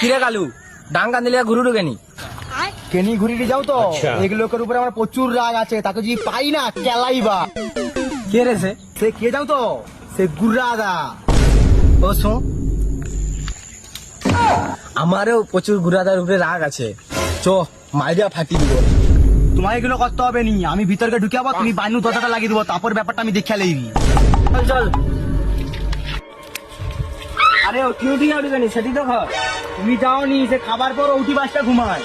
কিরে কালু ডাঙ্গা দিলে ঘুরু কেনি কেনি ঘুরিয়ে যাও তো এই লোকের উপরে আমার প্রচুর রাগ আছে, তাকে যদি পাই না কেলাইবা। কে রে সে কে যাও তো সে গুর্রাদা। ও শোন, আমারও প্রচুর গুড়াদার উপরে রাগ আছে, চো মাইরিয়া ফাটি দিব। তোমার এগুলো করতে হবে নি, আমি ভিতরকে ঢুকে যাবো, তুমি বাইনু দরজাটা লাগিয়ে দিবো, তারপর ব্যাপারটা আমি দেখে লইবি। চল চল। আরে ও কিউ দিয়ে উঠবে নি সেটি তো ঘর। তুমি যাও নি, সে খাবার পর উঠি বাসটা ঘুমায়।